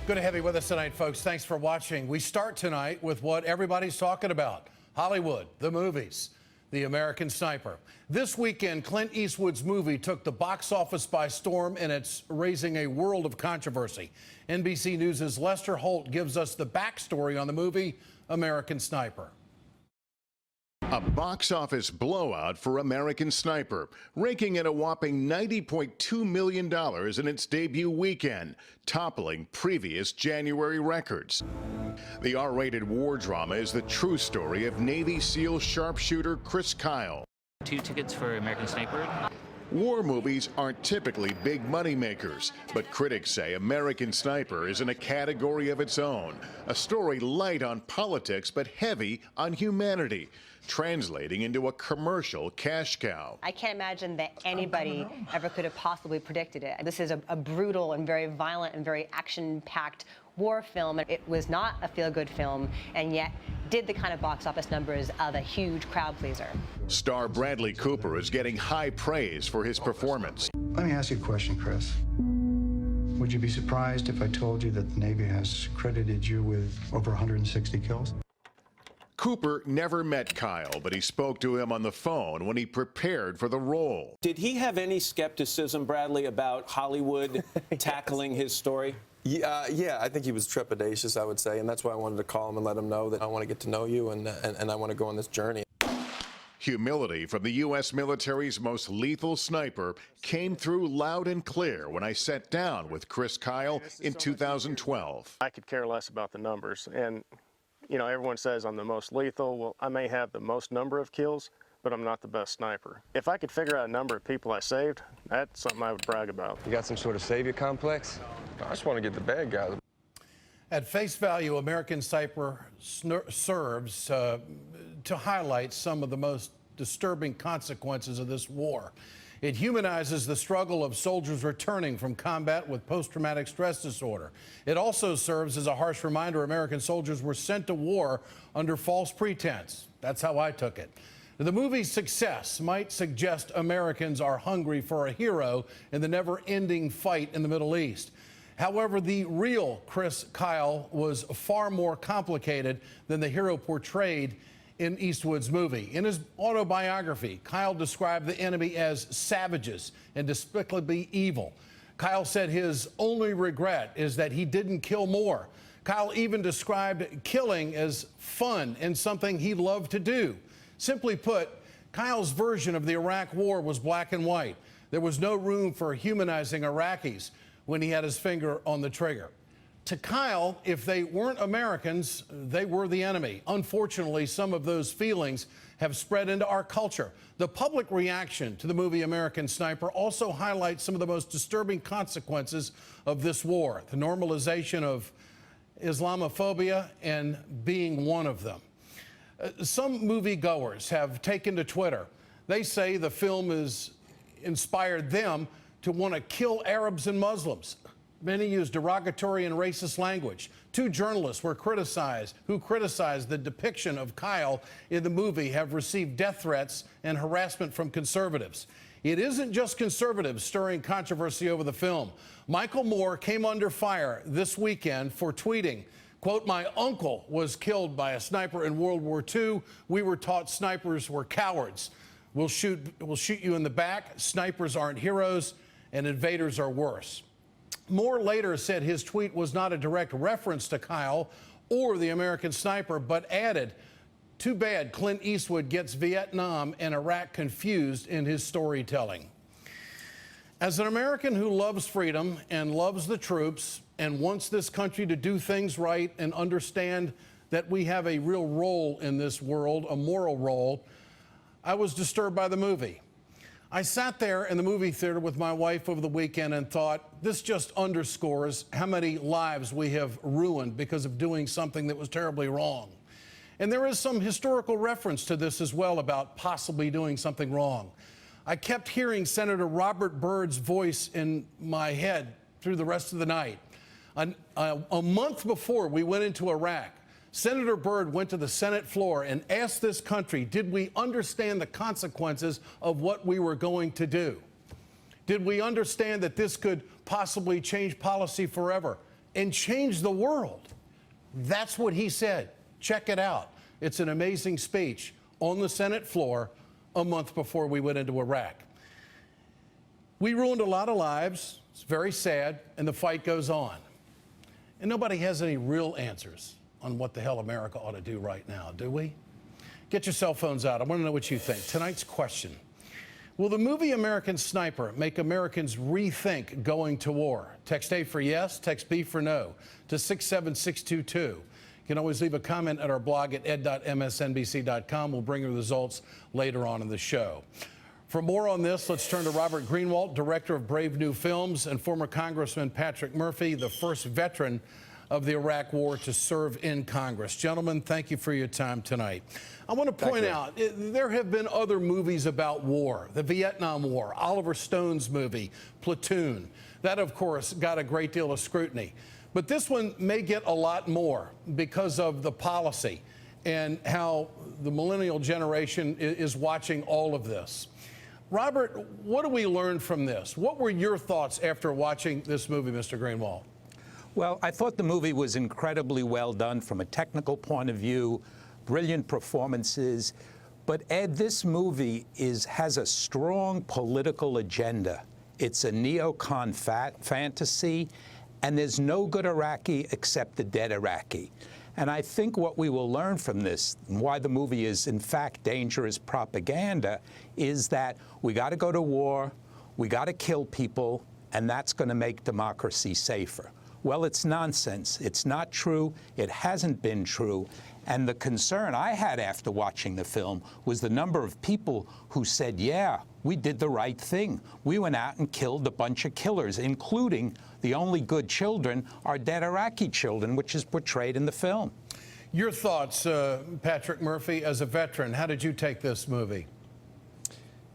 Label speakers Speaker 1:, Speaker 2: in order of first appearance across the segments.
Speaker 1: Good to have you with us tonight, folks. Thanks for watching. We start tonight with what everybody's talking about: Hollywood, the movies, The American Sniper. This weekend, Clint Eastwood's movie took the box office by storm, and it's raising a world of controversy. NBC News' Lester Holt gives us the backstory on the movie American Sniper.
Speaker 2: A box office blowout for American Sniper, raking in a whopping $90.2 million in its debut weekend, toppling previous January records. The R-rated war drama is the true story of Navy SEAL sharpshooter Chris Kyle.
Speaker 3: 2 tickets for American Sniper.
Speaker 2: War movies aren't typically big money makers, but critics say American Sniper is in a category of its own, a story light on politics but heavy on humanity, translating into a commercial cash cow.
Speaker 4: I can't imagine that anybody ever could have possibly predicted it. This is a brutal and very violent and very action-packed war film. It was not a feel-good film, and yet did the kind of box office numbers of a huge crowd pleaser.
Speaker 2: Star Bradley Cooper is getting high praise for his performance.
Speaker 5: Let me ask you a question, Chris. Would you be surprised if I told you that the Navy has credited you with over 160 kills?
Speaker 2: Cooper never met Kyle, but he spoke to him on the phone when he prepared for the role.
Speaker 6: Did he have any skepticism, Bradley, about Hollywood tackling his story?
Speaker 7: Yeah, I think he was trepidatious, I would say, and that's why I wanted to call him and let him know that I want to get to know you and I want to go on this journey.
Speaker 2: Humility from the U.S. military's most lethal sniper came through loud and clear when I sat down with Chris Kyle in 2012.
Speaker 8: I could care less about the numbers, and you know, everyone says I'm the most lethal. Well, I may have the most number of kills, but I'm not the best sniper. If I could figure out a number of people I saved, that's something I would brag about.
Speaker 9: You got some sort of savior complex?
Speaker 7: I just want to get the bad guys.
Speaker 1: At face value, American Sniper serves to highlight some of the most disturbing consequences of this war. It humanizes the struggle of soldiers returning from combat with post-traumatic stress disorder. It also serves as a harsh reminder American soldiers were sent to war under false pretense. That's how I took it. The movie's success might suggest Americans are hungry for a hero in the never-ending fight in the Middle East. However, the real Chris Kyle was far more complicated than the hero portrayed in Eastwood's movie. In his autobiography, Kyle described the enemy as savages and despicably evil. Kyle said his only regret is that he didn't kill more. Kyle even described killing as fun and something he loved to do. Simply put, Kyle's version of the Iraq War was black and white. There was no room for humanizing Iraqis when he had his finger on the trigger. To Kyle, if they weren't Americans, they were the enemy. Unfortunately, some of those feelings have spread into our culture. The public reaction to the movie American Sniper also highlights some of the most disturbing consequences of this war, the normalization of Islamophobia and being one of them. Some moviegoers have taken to Twitter. They say the film has inspired them to want to kill Arabs and Muslims. Many use derogatory and racist language. 2 journalists who criticized the depiction of Kyle in the movie have received death threats and harassment from conservatives. It isn't just conservatives stirring controversy over the film. Michael Moore came under fire this weekend for tweeting, quote, "My uncle was killed by a sniper in World War II. We were taught snipers were cowards. We'll shoot you in the back. Snipers aren't heroes, and invaders are worse." Moore later said his tweet was not a direct reference to Kyle or the American Sniper, but added, "Too bad Clint Eastwood gets Vietnam and Iraq confused in his storytelling." As an American who loves freedom and loves the troops and wants this country to do things right and understand that we have a real role in this world, a moral role, I was disturbed by the movie. I sat there in the movie theater with my wife over the weekend and thought, this just underscores how many lives we have ruined because of doing something that was terribly wrong. And there is some historical reference to this as well about possibly doing something wrong. I kept hearing Senator Robert Byrd's voice in my head through the rest of the night. A month before we went into Iraq, Senator Byrd went to the Senate floor and asked this country, did we understand the consequences of what we were going to do? Did we understand that this could possibly change policy forever? and change the world. That's what he said. Check it out. It's an amazing speech on the Senate floor a month before we went into Iraq. We ruined a lot of lives. It's very sad, and the fight goes on. And nobody has any real answers on what the hell America ought to do right now, do we? Get your cell phones out. I want to know what you think. Tonight's question: will the movie American Sniper make Americans rethink going to war? Text A for yes, text B for no to 67622. You can always leave a comment at our blog at ed.msnbc.com. We'll bring you the results later on in the show. For more on this, let's turn to Robert Greenwald, director of Brave New Films, and former Congressman Patrick Murphy, the first veteran of the Iraq War to serve in Congress. Gentlemen, thank you for your time tonight. I want to point out, there have been other movies about war, the Vietnam War, Oliver Stone's movie, Platoon. That, of course, got a great deal of scrutiny. But this one may get a lot more because of the policy and how the millennial generation is watching all of this. Robert, what do we learn from this? What were your thoughts after watching this movie, Mr. Greenwald?
Speaker 10: Well, I thought the movie was incredibly well done from a technical point of view, brilliant performances. But Ed, this movie has a strong political agenda. It's a neocon fantasy, and there's no good Iraqi except the dead Iraqi. And I think what we will learn from this, and why the movie is in fact dangerous propaganda, is that we got to go to war, we got to kill people, and that's going to make democracy safer. Well, it's nonsense. It's not true. It hasn't been true. And the concern I had after watching the film was the number of people who said, yeah, we did the right thing. We went out and killed a bunch of killers, including the only good children are dead Iraqi children, which is portrayed in the film.
Speaker 1: Your thoughts, Patrick Murphy, as a veteran, how did you take this movie?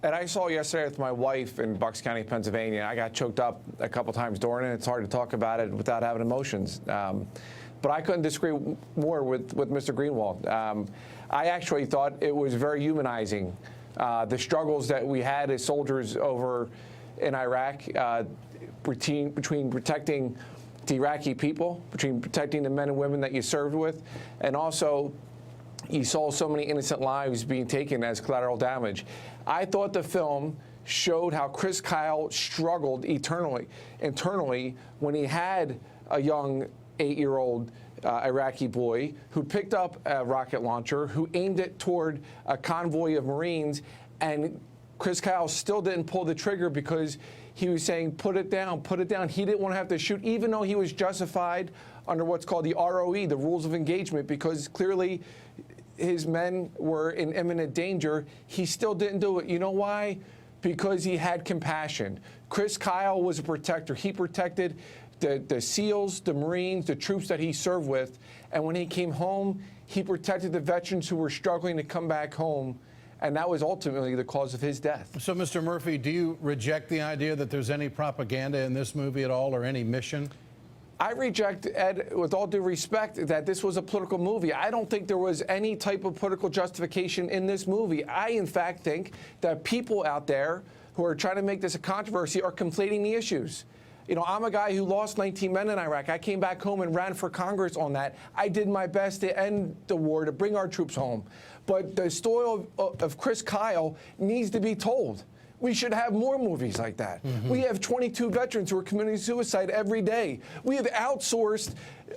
Speaker 9: And I saw yesterday with my wife in Bucks County, Pennsylvania. I got choked up a couple times during it. It's hard to talk about it without having emotions. But I couldn't disagree more with Mr. Greenwald. I actually thought it was very humanizing. The struggles that we had as soldiers over in Iraq, between protecting the Iraqi people, between protecting the men and women that you served with, and also you saw so many innocent lives being taken as collateral damage. I thought the film showed how Chris Kyle struggled internally when he had a young 8-year-old Iraqi boy who picked up a rocket launcher, who aimed it toward a convoy of Marines, and Chris Kyle still didn't pull the trigger because he was saying, put it down, put it down. He didn't want to have to shoot, even though he was justified under what's called the ROE, the rules of engagement, because clearly his men were in imminent danger. He still didn't do it. You know why? Because he had compassion. Chris Kyle was a protector. He protected the SEALs, the Marines, the troops that he served with. And when he came home, he protected the veterans who were struggling to come back home. And that was ultimately the cause of his death.
Speaker 1: So, Mr. Murphy, do you reject the idea that there's any propaganda in this movie at all, or any mission?
Speaker 9: I reject, Ed, with all due respect, that this was a political movie. I don't think there was any type of political justification in this movie. I, in fact, think that people out there who are trying to make this a controversy are conflating the issues. You know, I'm a guy who lost 19 men in Iraq. I came back home and ran for Congress on that. I did my best to end the war, to bring our troops home. But the story of Chris Kyle needs to be told. We should have more movies like that. We have 22 veterans who are committing suicide every day. We have outsourced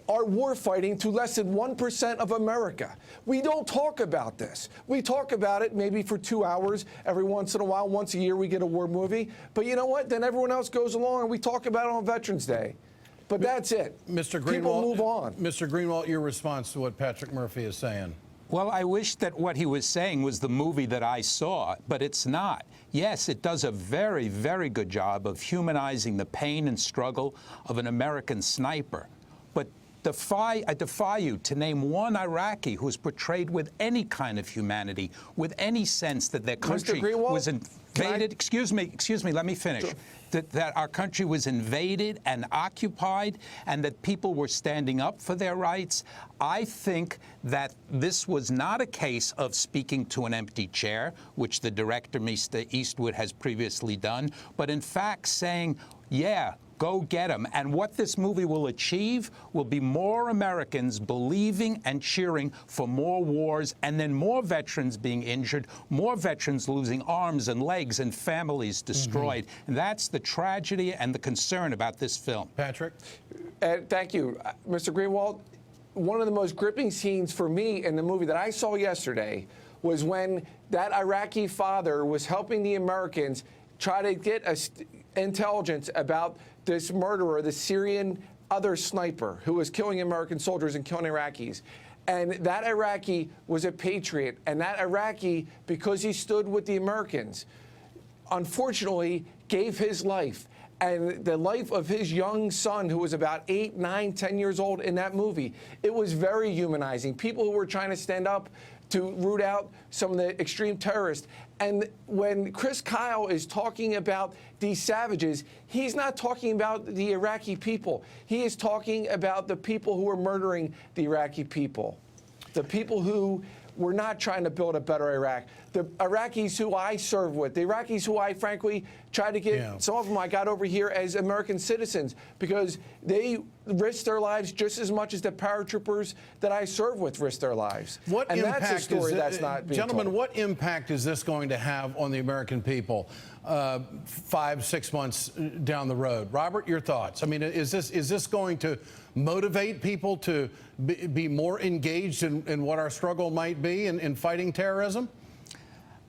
Speaker 9: our war fighting to less than 1% of America. We don't talk about this. We talk about it maybe for 2 hours every once in a while. Once a year we get a war movie. But you know what? Then everyone else goes along and we talk about it on Veterans Day. But that's it.
Speaker 1: Mr. Greenwald,
Speaker 9: people move on.
Speaker 1: Mr. Greenwald, your response to what Patrick Murphy is saying.
Speaker 10: Well, I wish that what he was saying was the movie that I saw, but it's not. Yes, it does a very, very good job of humanizing the pain and struggle of an American sniper. But I defy you to name one Iraqi who's portrayed with any kind of humanity, with any sense that their country was invaded. Excuse me, let me finish. Sure. That our country was invaded and occupied, and that people were standing up for their rights. I think that this was not a case of speaking to an empty chair, which the director, Mr. Eastwood, has previously done, but in fact saying, yeah, Go get them. And what this movie will achieve will be more Americans believing and cheering for more wars, and then more veterans being injured, more veterans losing arms and legs and families destroyed. And that's the tragedy and the concern about this film.
Speaker 1: Patrick?
Speaker 9: Thank you. Mr. Greenwald, one of the most gripping scenes for me in the movie that I saw yesterday was when that Iraqi father was helping the Americans try to get intelligence about this murderer, the Syrian other sniper who was killing American soldiers and killing Iraqis. And that Iraqi was a patriot. And that Iraqi, because he stood with the Americans, unfortunately gave his life. And the life of his young son, who was about 8, 9, 10 years old in that movie, it was very humanizing. People who were trying to stand up to root out some of the extreme terrorists. And when Chris Kyle is talking about these savages, he's not talking about the Iraqi people. He is talking about the people who are murdering the Iraqi people, the people who were not trying to build a better Iraq. The Iraqis who I served with, the Iraqis who I frankly tried to get, some of them I got over here as American citizens because they risked their lives just as much as the paratroopers that I served with risked their lives.
Speaker 1: What
Speaker 9: and
Speaker 1: impact
Speaker 9: that's a story
Speaker 1: is
Speaker 9: that's not being
Speaker 1: gentlemen,
Speaker 9: told.
Speaker 1: what impact is this going to have on the American people 5, 6 months down the road? Robert, your thoughts? I mean, is this going to motivate people to be more engaged in what our struggle might be in fighting terrorism?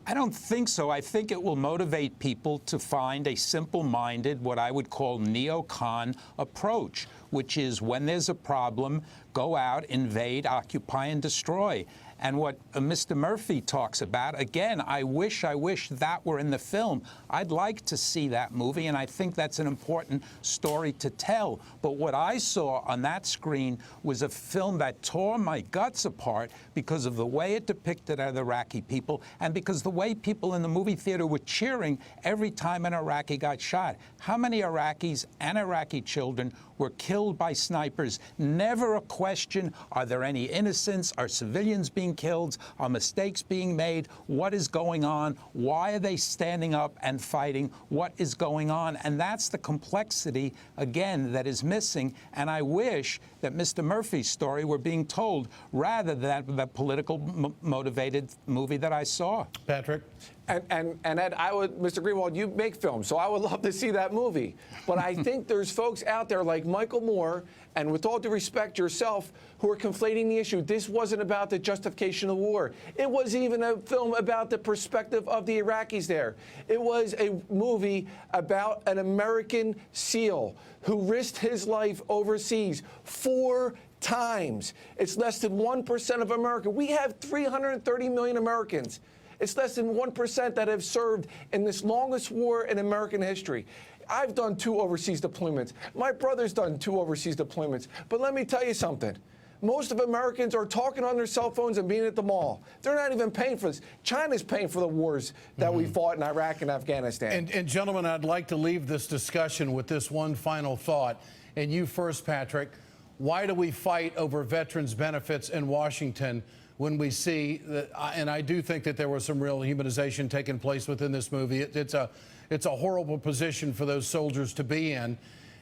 Speaker 10: I don't think so. I think it will motivate people to find a simple-minded, what I would call neocon approach, which is when there's a problem, go out, invade, occupy, and destroy. And what Mr. Murphy talks about, again, I wish that were in the film. I'd like to see that movie, and I think that's an important story to tell. But what I saw on that screen was a film that tore my guts apart because of the way it depicted the Iraqi people and because the way people in the movie theater were cheering every time an Iraqi got shot. How many Iraqis and Iraqi children were killed by snipers? Never a question, are there any innocents? Are civilians being killed? Are mistakes being made? What is going on? Why are they standing up and fighting? What is going on? And that's the complexity, again, that is missing. And I wish that Mr. Murphy's story were being told rather than the political motivated movie that I saw.
Speaker 1: Patrick?
Speaker 9: And Ed, Mr. Greenwald, you make films, so I would love to see that movie. But I think there's folks out there like Michael Moore, and with all due respect, yourself, who are conflating the issue. This wasn't about the justification of war. It was even a film about the perspective of the Iraqis there. It was a movie about an American SEAL who risked his life overseas 4 times. It's less than 1% of America. We have 330 million Americans. It's less than 1% that have served in this longest war in American history. I've done 2 overseas deployments. My brother's done 2 overseas deployments. But let me tell you something. Most of Americans are talking on their cell phones and being at the mall. They're not even paying for this. China's paying for the wars that we fought in Iraq and Afghanistan.
Speaker 1: And gentlemen, I'd like to leave this discussion with this one final thought. And you first, Patrick. Why do we fight over veterans' benefits in Washington when we see that, and I do think that there was some real humanization taking place within this movie. It's a horrible position for those soldiers to be in,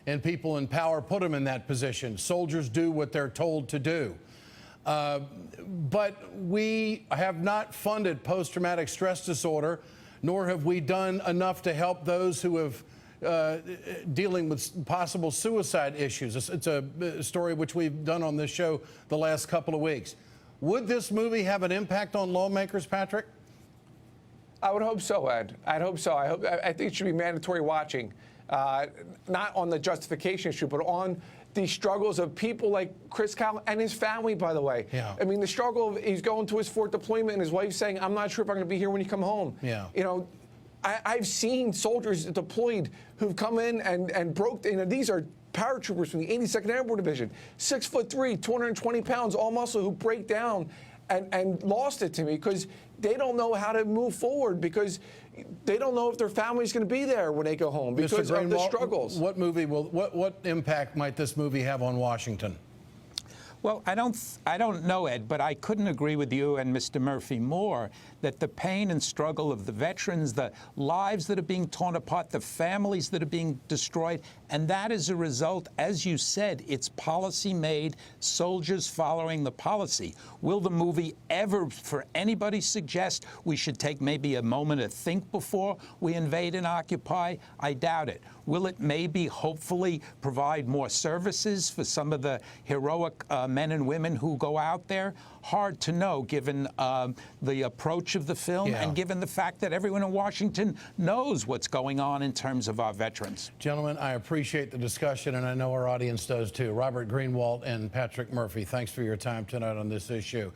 Speaker 1: and people in power put them in that position. Soldiers do what they're told to do. But we have not funded post-traumatic stress disorder, nor have we done enough to help those who have dealing with possible suicide issues. It's a story which we've done on this show the last couple of weeks. Would this movie have an impact on lawmakers, Patrick?
Speaker 9: I would hope so, Ed. I'd hope so. I think it should be mandatory watching, not on the justification issue, but on the struggles of people like Chris Kyle and his family, by the way.
Speaker 1: Yeah.
Speaker 9: I mean, the struggle of he's going to his 4th deployment and his wife saying, I'm not sure if I'm going to be here when you come home.
Speaker 1: Yeah.
Speaker 9: You know, I've seen soldiers deployed who've come in and broke, you know, these are paratroopers from the 82nd Airborne Division, 6'3", 220 pounds, all muscle, who break down and lost it to me because they don't know how to move forward because they don't know if their family's going to be there when they go home because of the struggles.
Speaker 1: What impact might this movie have on Washington?
Speaker 10: Well, I don't know, Ed, but I couldn't agree with you and Mr. Murphy more that the pain and struggle of the veterans, the lives that are being torn apart, the families that are being destroyed, and that is a result, as you said, it's policy made, soldiers following the policy. Will the movie ever, for anybody, suggest we should take maybe a moment to think before we invade and occupy? I doubt it. Will it maybe, hopefully, provide more services for some of the heroic men and women who go out there? Hard to know, given the approach of the film and given the fact that everyone in Washington knows what's going on in terms of our veterans.
Speaker 1: Gentlemen, I appreciate the discussion, and I know our audience does too. Robert Greenwald and Patrick Murphy, thanks for your time tonight on this issue.